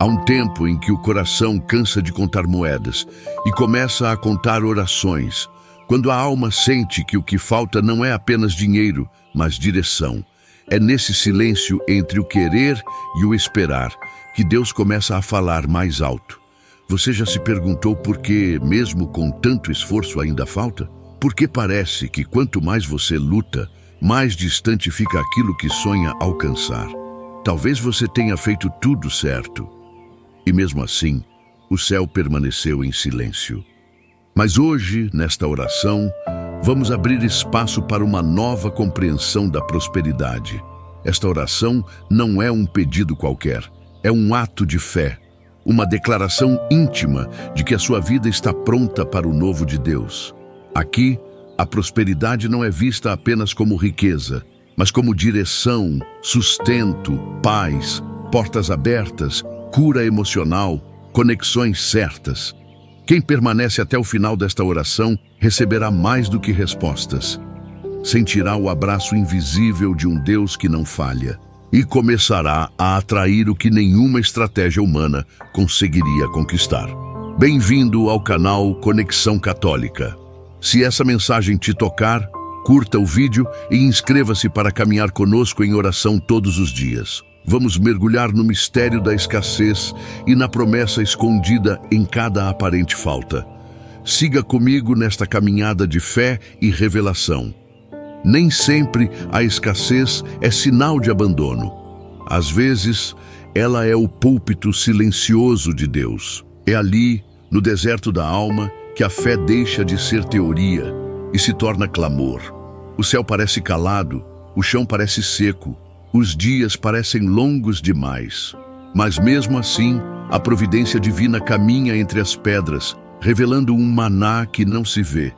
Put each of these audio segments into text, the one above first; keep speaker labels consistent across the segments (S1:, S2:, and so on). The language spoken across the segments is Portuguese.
S1: Há um tempo em que o coração cansa de contar moedas e começa a contar orações, quando a alma sente que o que falta não é apenas dinheiro, mas direção. É nesse silêncio entre o querer e o esperar que Deus começa a falar mais alto. Você já se perguntou por que, mesmo com tanto esforço, ainda falta? Porque parece que quanto mais você luta, mais distante fica aquilo que sonha alcançar. Talvez você tenha feito tudo certo, e mesmo assim, o céu permaneceu em silêncio. Mas hoje, nesta oração, vamos abrir espaço para uma nova compreensão da prosperidade. Esta oração não é um pedido qualquer, é um ato de fé, uma declaração íntima de que a sua vida está pronta para o novo de Deus. Aqui, a prosperidade não é vista apenas como riqueza, mas como direção, sustento, paz, portas abertas, cura emocional, conexões certas. Quem permanece até o final desta oração receberá mais do que respostas. Sentirá o abraço invisível de um Deus que não falha e começará a atrair o que nenhuma estratégia humana conseguiria conquistar. Bem-vindo ao canal Conexão Católica. Se essa mensagem te tocar, curta o vídeo e inscreva-se para caminhar conosco em oração todos os dias. Vamos mergulhar no mistério da escassez e na promessa escondida em cada aparente falta. Siga comigo nesta caminhada de fé e revelação. Nem sempre a escassez é sinal de abandono. Às vezes, ela é o púlpito silencioso de Deus. É ali, no deserto da alma, que a fé deixa de ser teoria e se torna clamor. O céu parece calado, o chão parece seco, os dias parecem longos demais. Mas mesmo assim, a providência divina caminha entre as pedras, revelando um maná que não se vê.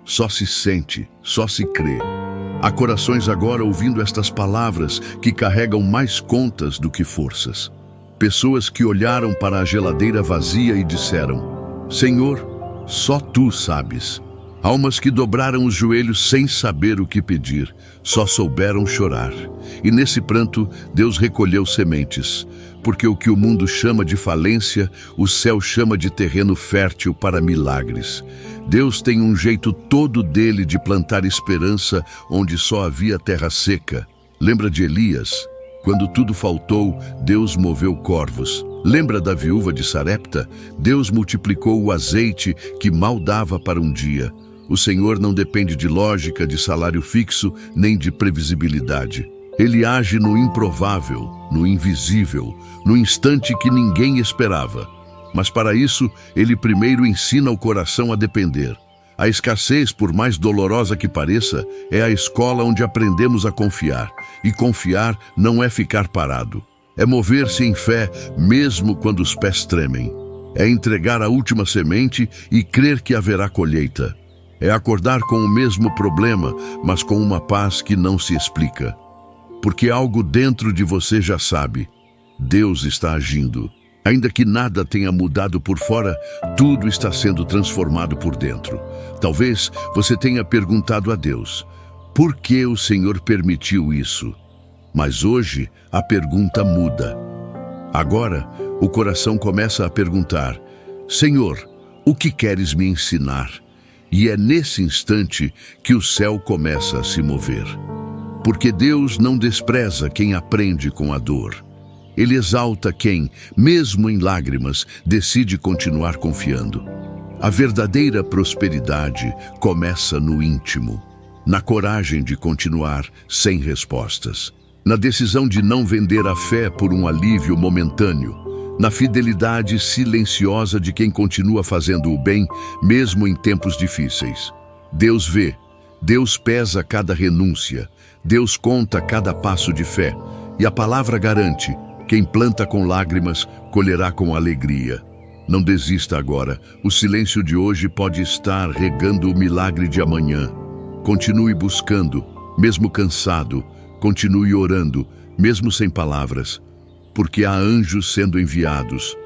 S1: Só se sente, só se crê. Há corações agora ouvindo estas palavras que carregam mais contas do que forças. Pessoas que olharam para a geladeira vazia e disseram: Senhor, só Tu sabes. Almas que dobraram os joelhos sem saber o que pedir, só souberam chorar. E nesse pranto, Deus recolheu sementes, porque o que o mundo chama de falência, o céu chama de terreno fértil para milagres. Deus tem um jeito todo dele de plantar esperança onde só havia terra seca. Lembra de Elias? Quando tudo faltou, Deus moveu corvos. Lembra da viúva de Sarepta? Deus multiplicou o azeite que mal dava para um dia. O Senhor não depende de lógica, de salário fixo, nem de previsibilidade. Ele age no improvável, no invisível, no instante que ninguém esperava. Mas para isso, ele primeiro ensina o coração a depender. A escassez, por mais dolorosa que pareça, é a escola onde aprendemos a confiar. E confiar não é ficar parado. É mover-se em fé, mesmo quando os pés tremem. É entregar a última semente e crer que haverá colheita. É acordar com o mesmo problema, mas com uma paz que não se explica. Porque algo dentro de você já sabe. Deus está agindo. Ainda que nada tenha mudado por fora, tudo está sendo transformado por dentro. Talvez você tenha perguntado a Deus: por que o Senhor permitiu isso? Mas hoje a pergunta muda. Agora, o coração começa a perguntar: Senhor, o que queres me ensinar? E é nesse instante que o céu começa a se mover. Porque Deus não despreza quem aprende com a dor. Ele exalta quem, mesmo em lágrimas, decide continuar confiando. A verdadeira prosperidade começa no íntimo, na coragem de continuar sem respostas, na decisão de não vender a fé por um alívio momentâneo, na fidelidade silenciosa de quem continua fazendo o bem, mesmo em tempos difíceis. Deus vê, Deus pesa cada renúncia, Deus conta cada passo de fé, e a palavra garante: quem planta com lágrimas, colherá com alegria. Não desista agora, o silêncio de hoje pode estar regando o milagre de amanhã. Continue buscando, mesmo cansado, continue orando, mesmo sem palavras. Porque há anjos sendo enviados,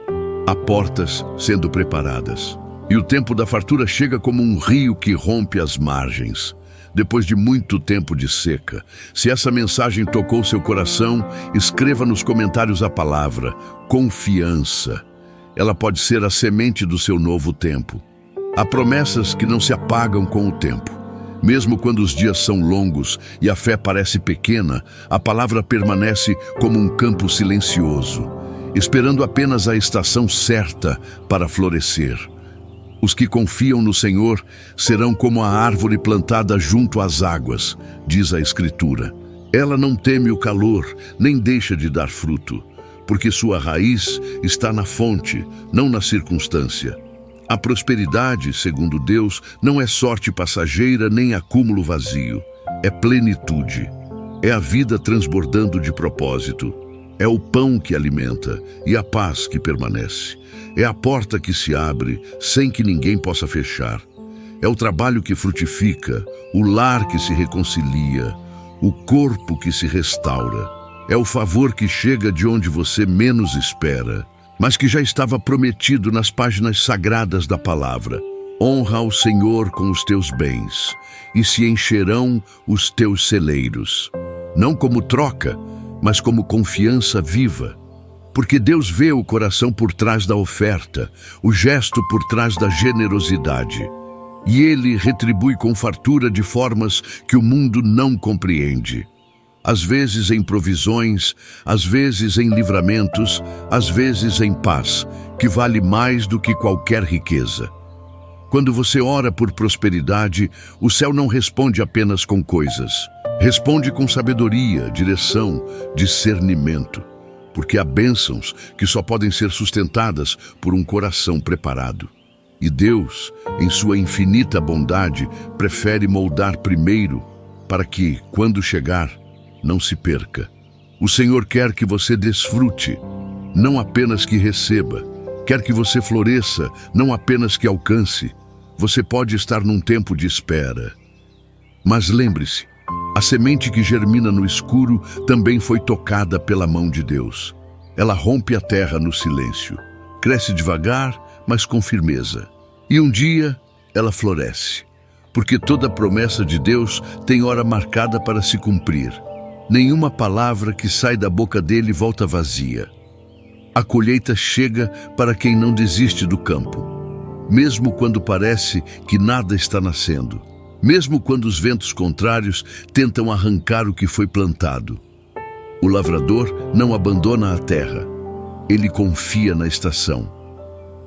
S1: há portas sendo preparadas. E o tempo da fartura chega como um rio que rompe as margens. depois de muito tempo de seca. Se essa mensagem tocou seu coração, escreva nos comentários a palavra confiança. Ela pode ser a semente do seu novo tempo. Há promessas que não se apagam com o tempo. Mesmo quando os dias são longos e a fé parece pequena, a palavra permanece como um campo silencioso, esperando apenas a estação certa para florescer. Os que confiam no Senhor serão como a árvore plantada junto às águas, diz a Escritura. Ela não teme o calor, nem deixa de dar fruto, porque sua raiz está na fonte, não na circunstância. A prosperidade, segundo Deus, não é sorte passageira nem acúmulo vazio. É plenitude. É a vida transbordando de propósito. É o pão que alimenta e a paz que permanece. É a porta que se abre sem que ninguém possa fechar. É o trabalho que frutifica, o lar que se reconcilia, o corpo que se restaura. É o favor que chega de onde você menos espera, mas que já estava prometido nas páginas sagradas da palavra. Honra ao Senhor com os teus bens, e se encherão os teus celeiros. Não como troca, mas como confiança viva. Porque Deus vê o coração por trás da oferta, o gesto por trás da generosidade. E Ele retribui com fartura de formas que o mundo não compreende. Às vezes em provisões, às vezes em livramentos, às vezes em paz, que vale mais do que qualquer riqueza. Quando você ora por prosperidade, o céu não responde apenas com coisas. Responde com sabedoria, direção, discernimento. Porque há bênçãos que só podem ser sustentadas por um coração preparado. E Deus, em sua infinita bondade, prefere moldar primeiro, para que, quando chegar, não se perca. O Senhor quer que você desfrute, não apenas que receba. Quer que você floresça, não apenas que alcance. Você pode estar num tempo de espera. Mas lembre-se, a semente que germina no escuro também foi tocada pela mão de Deus. Ela rompe a terra no silêncio. Cresce devagar, mas com firmeza. E um dia, ela floresce. Porque toda promessa de Deus tem hora marcada para se cumprir. Nenhuma palavra que sai da boca dele volta vazia. A colheita chega para quem não desiste do campo. Mesmo quando parece que nada está nascendo. Mesmo quando os ventos contrários tentam arrancar o que foi plantado. O lavrador não abandona a terra. Ele confia na estação.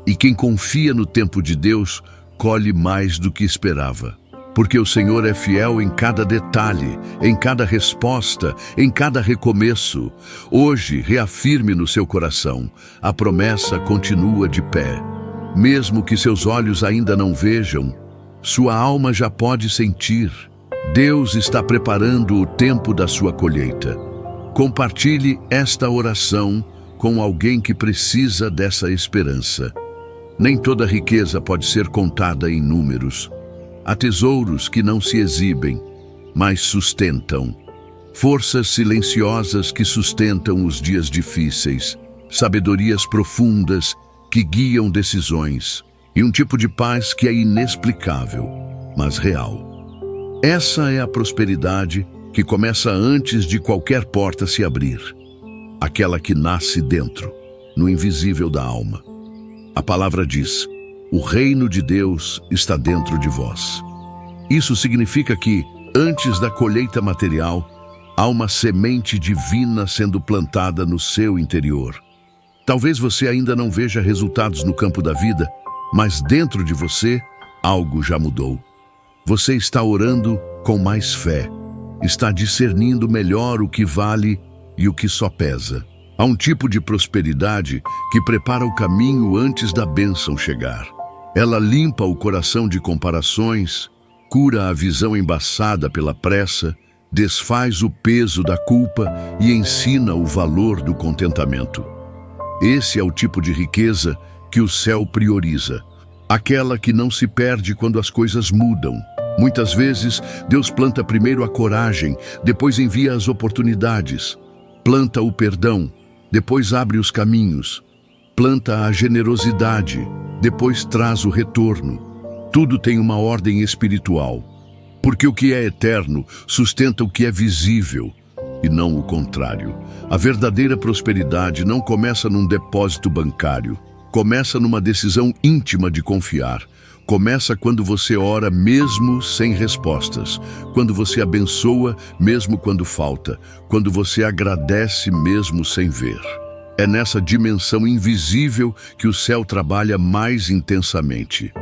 S1: E quem confia no tempo de Deus, colhe mais do que esperava. Porque o Senhor é fiel em cada detalhe, em cada resposta, em cada recomeço. Hoje, reafirme no seu coração, a promessa continua de pé. Mesmo que seus olhos ainda não vejam, sua alma já pode sentir. Deus está preparando o tempo da sua colheita. Compartilhe esta oração com alguém que precisa dessa esperança. Nem toda riqueza pode ser contada em números. Há tesouros que não se exibem, mas sustentam. Forças silenciosas que sustentam os dias difíceis. Sabedorias profundas que guiam decisões. E um tipo de paz que é inexplicável, mas real. Essa é a prosperidade que começa antes de qualquer porta se abrir. Aquela que nasce dentro, no invisível da alma. A palavra diz: o reino de Deus está dentro de vós. Isso significa que, antes da colheita material, há uma semente divina sendo plantada no seu interior. Talvez você ainda não veja resultados no campo da vida, mas dentro de você, algo já mudou. Você está orando com mais fé. Está discernindo melhor o que vale e o que só pesa. Há um tipo de prosperidade que prepara o caminho antes da bênção chegar. Ela limpa o coração de comparações, cura a visão embaçada pela pressa, desfaz o peso da culpa e ensina o valor do contentamento. Esse é o tipo de riqueza que o céu prioriza. Aquela que não se perde quando as coisas mudam. Muitas vezes, Deus planta primeiro a coragem, depois envia as oportunidades. Planta o perdão, depois abre os caminhos. Planta a generosidade, depois traz o retorno. Tudo tem uma ordem espiritual. Porque o que é eterno sustenta o que é visível, e não o contrário. A verdadeira prosperidade não começa num depósito bancário. Começa numa decisão íntima de confiar. Começa quando você ora mesmo sem respostas. Quando você abençoa mesmo quando falta. Quando você agradece mesmo sem ver. É nessa dimensão invisível que o céu trabalha mais intensamente.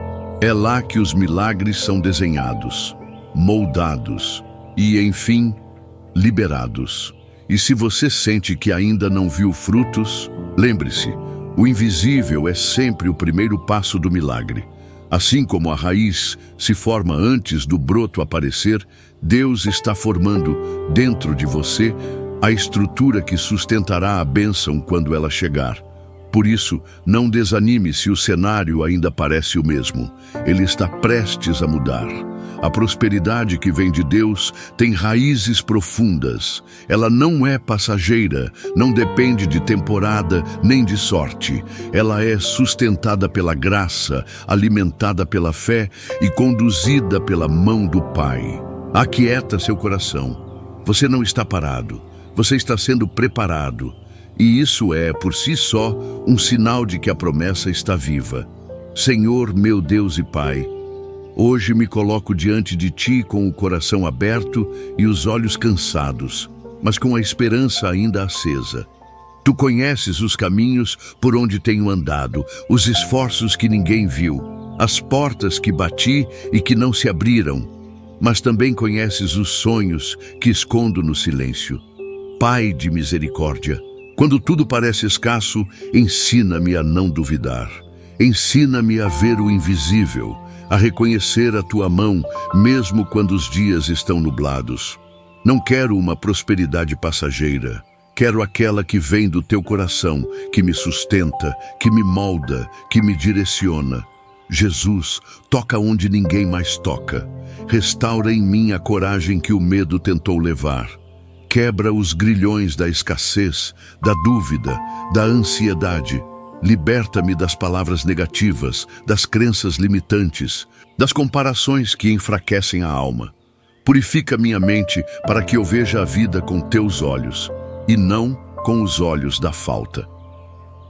S1: É lá que os milagres são desenhados, moldados e, enfim, liberados. E se você sente que ainda não viu frutos, lembre-se, o invisível é sempre o primeiro passo do milagre. Assim como a raiz se forma antes do broto aparecer, Deus está formando dentro de você a estrutura que sustentará a bênção quando ela chegar. Por isso, não desanime se o cenário ainda parece o mesmo. Ele está prestes a mudar. A prosperidade que vem de Deus tem raízes profundas. Ela não é passageira, não depende de temporada nem de sorte. Ela é sustentada pela graça, alimentada pela fé e conduzida pela mão do Pai. Aquieta seu coração. Você não está parado. Você está sendo preparado. E isso é, por si só, um sinal de que a promessa está viva. Senhor, meu Deus e Pai, hoje me coloco diante de Ti com o coração aberto e os olhos cansados, mas com a esperança ainda acesa. Tu conheces os caminhos por onde tenho andado, os esforços que ninguém viu, as portas que bati e que não se abriram, mas também conheces os sonhos que escondo no silêncio. Pai de misericórdia, quando tudo parece escasso, ensina-me a não duvidar. Ensina-me a ver o invisível, a reconhecer a Tua mão, mesmo quando os dias estão nublados. Não quero uma prosperidade passageira. Quero aquela que vem do Teu coração, que me sustenta, que me molda, que me direciona. Jesus, toca onde ninguém mais toca. Restaura em mim a coragem que o medo tentou levar. Quebra os grilhões da escassez, da dúvida, da ansiedade. Liberta-me das palavras negativas, das crenças limitantes, das comparações que enfraquecem a alma. Purifica minha mente para que eu veja a vida com Teus olhos, e não com os olhos da falta.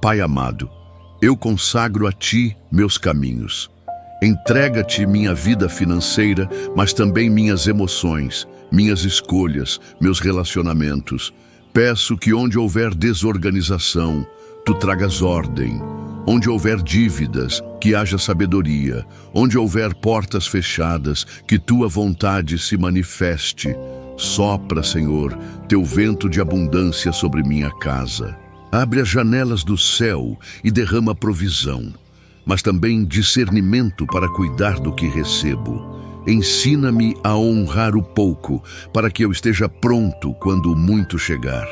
S1: Pai amado, eu consagro a Ti meus caminhos. Entrega-te minha vida financeira, mas também minhas emoções, minhas escolhas, meus relacionamentos. Peço que onde houver desorganização, Tu tragas ordem. Onde houver dívidas, que haja sabedoria. Onde houver portas fechadas, que Tua vontade se manifeste. Sopra, Senhor, Teu vento de abundância sobre minha casa. Abre as janelas do céu e derrama provisão, mas também discernimento para cuidar do que recebo. Ensina-me a honrar o pouco, para que eu esteja pronto quando o muito chegar.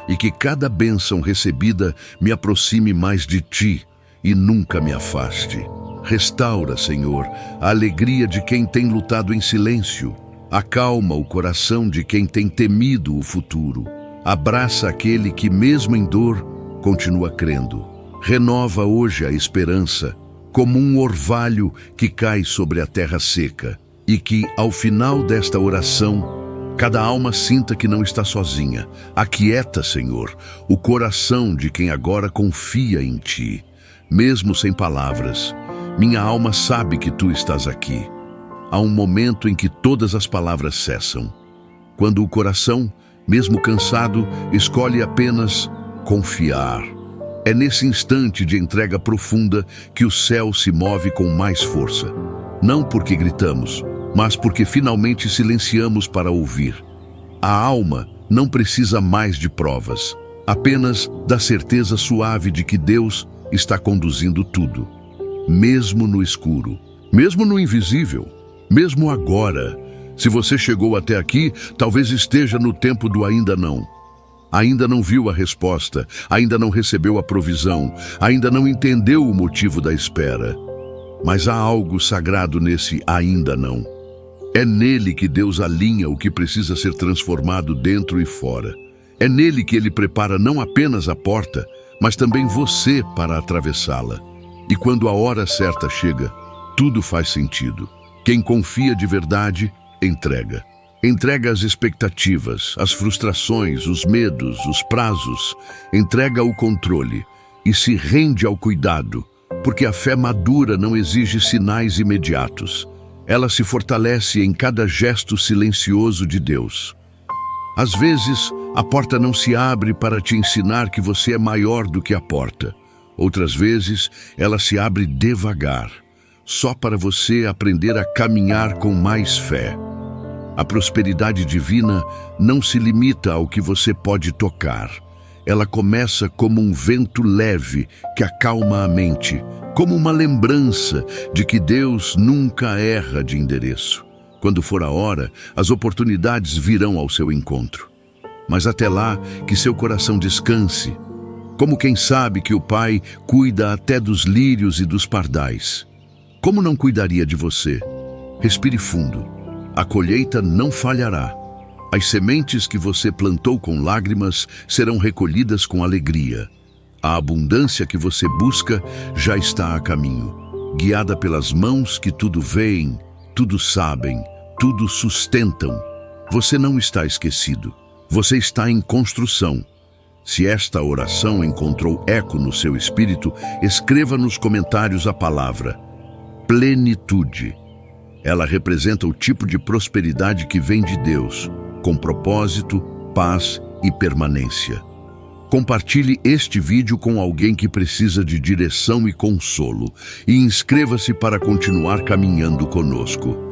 S1: E que cada bênção recebida me aproxime mais de Ti e nunca me afaste. Restaura, Senhor, a alegria de quem tem lutado em silêncio. Acalma o coração de quem tem temido o futuro. Abraça aquele que, mesmo em dor, continua crendo. Renova hoje a esperança, como um orvalho que cai sobre a terra seca. E que, ao final desta oração, cada alma sinta que não está sozinha. Aquieta, Senhor, o coração de quem agora confia em Ti. Mesmo sem palavras, minha alma sabe que Tu estás aqui. Há um momento em que todas as palavras cessam. Quando o coração, mesmo cansado, escolhe apenas confiar. É nesse instante de entrega profunda que o céu se move com mais força. Não porque gritamos, mas porque finalmente silenciamos para ouvir. A alma não precisa mais de provas, apenas da certeza suave de que Deus está conduzindo tudo. Mesmo no escuro, mesmo no invisível, mesmo agora. Se você chegou até aqui, talvez esteja no tempo do ainda não. Ainda não viu a resposta, ainda não recebeu a provisão, ainda não entendeu o motivo da espera. Mas há algo sagrado nesse ainda não. É nele que Deus alinha o que precisa ser transformado dentro e fora. É nele que Ele prepara não apenas a porta, mas também você para atravessá-la. E quando a hora certa chega, tudo faz sentido. Quem confia de verdade, entrega. Entrega as expectativas, as frustrações, os medos, os prazos. Entrega o controle e se rende ao cuidado, porque a fé madura não exige sinais imediatos. Ela se fortalece em cada gesto silencioso de Deus. Às vezes, a porta não se abre para te ensinar que você é maior do que a porta. Outras vezes, ela se abre devagar, só para você aprender a caminhar com mais fé. A prosperidade divina não se limita ao que você pode tocar. Ela começa como um vento leve que acalma a mente, como uma lembrança de que Deus nunca erra de endereço. Quando for a hora, as oportunidades virão ao seu encontro. Mas até lá, que seu coração descanse, como quem sabe que o Pai cuida até dos lírios e dos pardais. Como não cuidaria de você? Respire fundo. A colheita não falhará. As sementes que você plantou com lágrimas serão recolhidas com alegria. A abundância que você busca já está a caminho, guiada pelas mãos que tudo veem, tudo sabem, tudo sustentam. Você não está esquecido. Você está em construção. Se esta oração encontrou eco no seu espírito, escreva nos comentários a palavra plenitude. Ela representa o tipo de prosperidade que vem de Deus, com propósito, paz e permanência. Compartilhe este vídeo com alguém que precisa de direção e consolo e inscreva-se para continuar caminhando conosco.